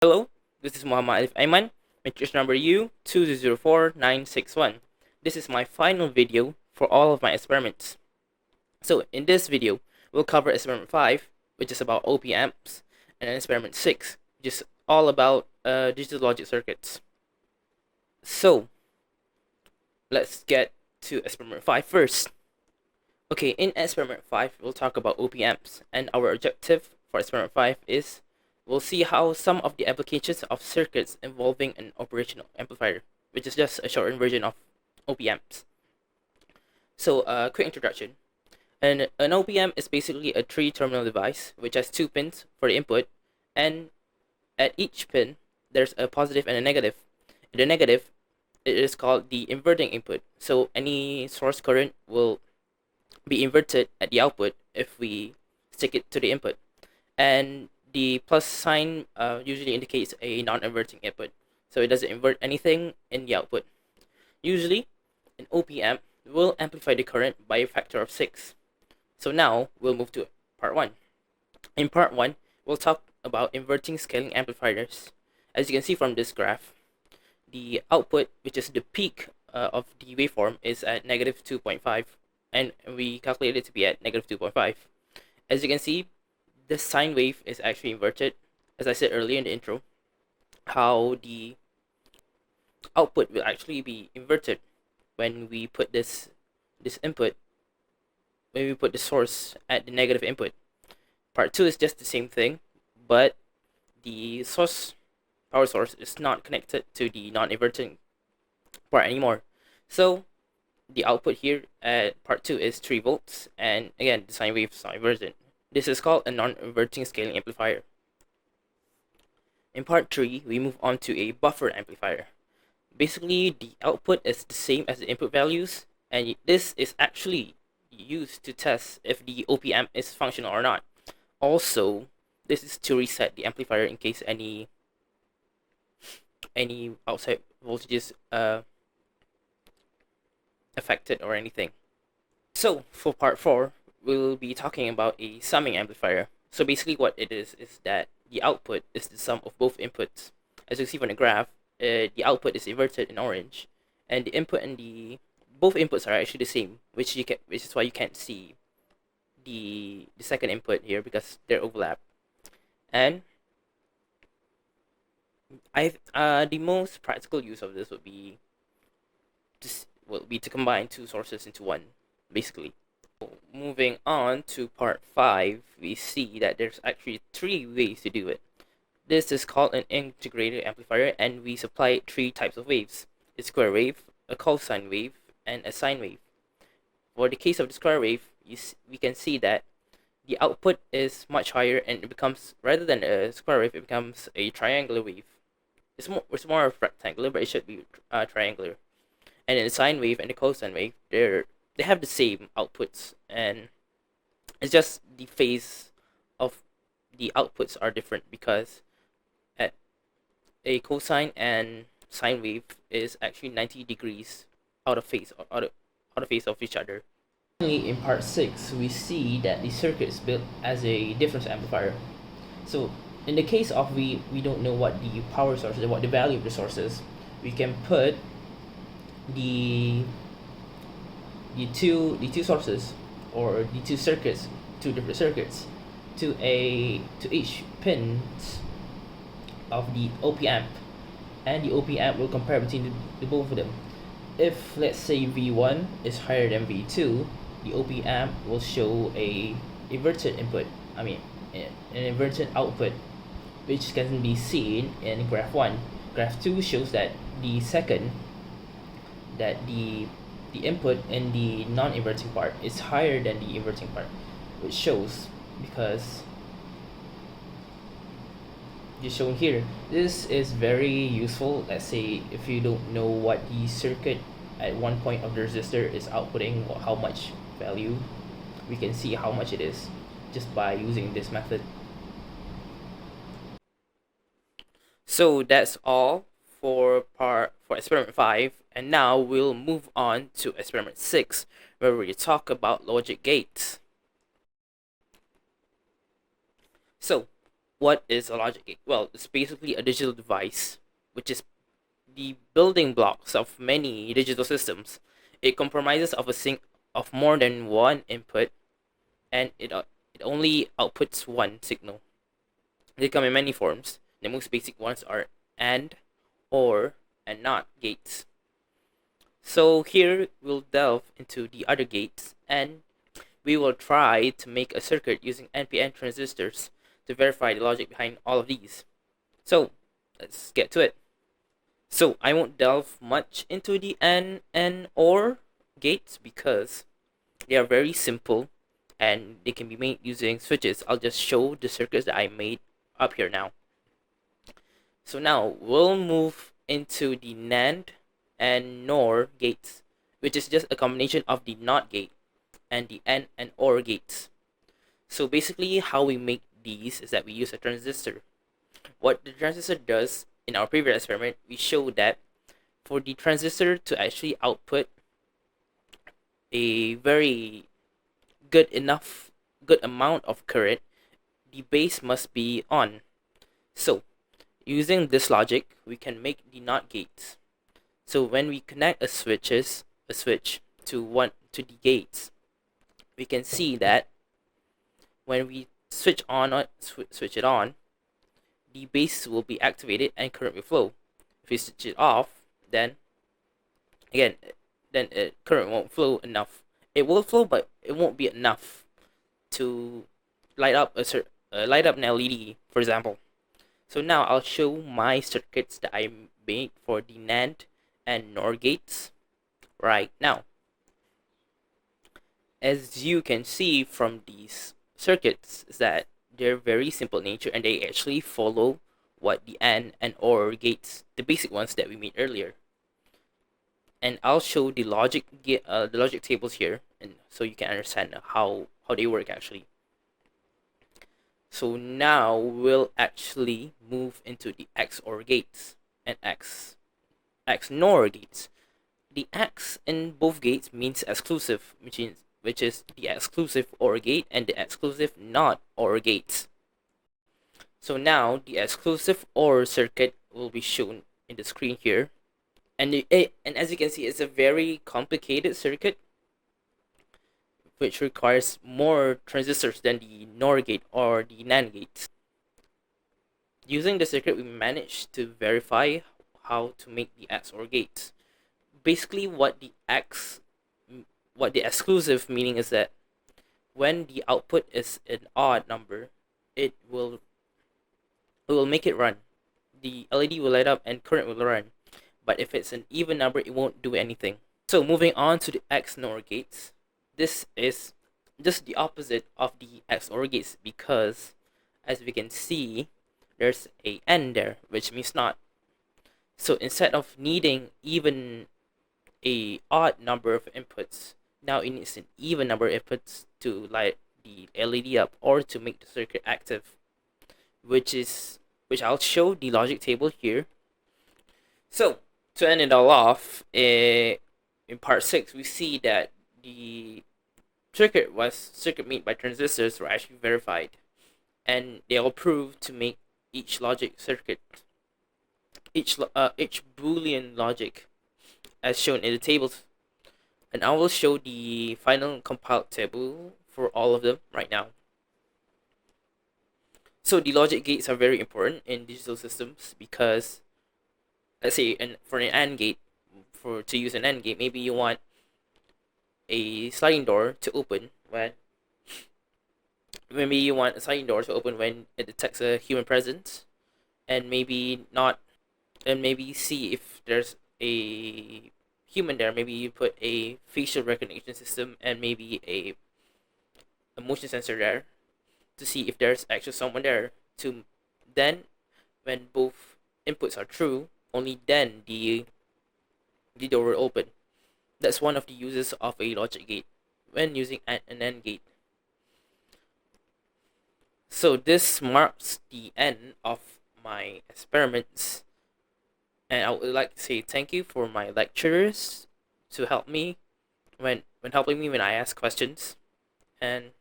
Hello, this is Alif Aiman, matrix number U2004961. This is my final video for all of my experiments. So in this video, we'll cover experiment 5, which is about OPAMPS, and then experiment 6, which is all about digital logic circuits. So let's get to experiment 5 first. Okay, in experiment 5, we'll talk about OPAMPS, and our objective for experiment 5 is we'll see how some of the applications of circuits involving an operational amplifier, which is just a shortened version of OPAMPS. So, quick introduction. An OPAMP is basically a three-terminal device which has two pins for the input, and at each pin there's a positive and a negative. The negative, it is called the inverting input. So any source current will be inverted at the output if we stick it to the input, and the plus sign usually indicates a non-inverting input, so it doesn't invert anything in the output. Usually an op-amp will amplify the current by a factor of 6. So now we'll move to part 1. In part 1, we'll talk about inverting scaling amplifiers. As you can see from this graph, the output, which is the peak of the waveform, is at negative 2.5, and we calculate it to be at negative 2.5. As you can see, the sine wave is actually inverted. As I said earlier in the intro, how the output will actually be inverted when we put this input, when we put the source at the negative input. Part 2 is just the same thing, but the power source is not connected to the non-inverting part anymore. So the output here at part 2 is 3 volts, and again the sine wave is not inverted. This is called a non-inverting scaling amplifier. In part 3, we move on to a buffer amplifier. Basically, the output is the same as the input values, and this is actually used to test if the op-amp is functional or not. Also, this is to reset the amplifier in case any outside voltages affected or anything. So for part 4, we'll be talking about a summing amplifier. So basically what it is that the output is the sum of both inputs. As you see from the graph, the output is inverted in orange, and the input and both inputs are actually the same, which is why you can't see the second input here because they're overlapped. And the most practical use of this would be to combine two sources into one, basically. Moving on to part 5, we see that there's actually 3 ways to do it. This is called an integrated amplifier, and we supply 3 types of waves: a square wave, a cosine wave, and a sine wave. For the case of the square wave, we can see that the output is much higher, and it becomes, rather than a square wave, it becomes a triangular wave. It's more rectangular, but it should be triangular. And in the sine wave and the cosine wave, they have the same outputs, and it's just the phase of the outputs are different, because at a cosine and sine wave is actually 90 degrees out of phase of each other. Finally, in part 6, we see that the circuit is built as a difference amplifier. So in the case of we don't know what the power source is, what the value of the source is, we can put the two sources, or the two different circuits, to each pins of the op-amp, and the op-amp will compare between the both of them. If, let's say, V1 is higher than V2, the op-amp will show a inverted input, an inverted output, which can be seen in graph 1. Graph 2 shows that the input in the non-inverting part is higher than the inverting part, which shows because just shown here. This is very useful. Let's say if you don't know what the circuit at one point of the resistor is outputting, or how much value, we can see how much it is just by using this method. So that's all for experiment 5, and now we'll move on to experiment 6, where we talk about logic gates. So what is a logic gate? Well, it's basically a digital device, which is the building blocks of many digital systems. It comprises of more than one input, and it only outputs one signal. They come in many forms. The most basic ones are AND, OR, and NOT gates. So here we'll delve into the other gates, and we will try to make a circuit using NPN transistors to verify the logic behind all of these. So let's get to it. So I won't delve much into the AND and OR gates because they are very simple and they can be made using switches. I'll just show the circuits that I made up here now. So now we'll move into the NAND and NOR gates, which is just a combination of the NOT gate and the AND and OR gates. So basically how we make these is that we use a transistor. What the transistor does, in our previous experiment, we showed that for the transistor to actually output a very good amount of current, the base must be on. So using this logic, we can make the NOT gates. So when we connect a switch to the gates, we can see that when we switch it on, the base will be activated and current will flow. If we switch it off, then current won't flow enough. It will flow, but it won't be enough to light up an LED, for example. So now I'll show my circuits that I made for the NAND and NOR gates right now. As you can see from these circuits, is that they're very simple in nature and they actually follow what the AND and OR gates, the basic ones that we made earlier. And I'll show the logic tables here, and so you can understand how they work actually. So now we'll actually move into the XOR gates and XNOR gates. The X in both gates means exclusive, which is the exclusive OR gate and the exclusive not OR gates. So now the exclusive OR circuit will be shown in the screen here, and as you can see, it's a very complicated circuit which requires more transistors than the NOR gate or the NAND gates. Using the circuit, we managed to verify how to make the XOR gates. Basically, what the exclusive meaning is that when the output is an odd number, it will make it run. The LED will light up and current will run. But if it's an even number, it won't do anything. So moving on to the XNOR gates, this is just the opposite of the XOR gates because, as we can see, there's a N there, which means not. So instead of needing even a odd number of inputs, now it needs an even number of inputs to light the LED up or to make the circuit active, which I'll show the logic table here. So to end it all off, in part 6, we see that the circuit made by transistors were actually verified, and they all proved to make each logic circuit, each Boolean logic, as shown in the tables. And I will show the final compiled table for all of them right now. So the logic gates are very important in digital systems because, let's say, for an AND gate, to use an AND gate, maybe you want a sliding door to open when it detects a human presence, and maybe see if there's a human there. Maybe you put a facial recognition system and maybe a motion sensor there to see if there's actually someone there. To then, when both inputs are true, only then the door will open. That's one of the uses of a logic gate when using an AND gate. So this marks the end of my experiments, and I would like to say thank you for my lecturers to help me when I ask questions, and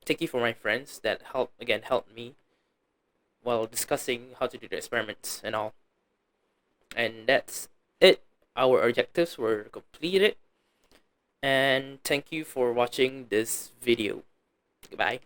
thank you for my friends that helped me while discussing how to do the experiments and all. And that's it. Our objectives were completed. And thank you for watching this video. Goodbye.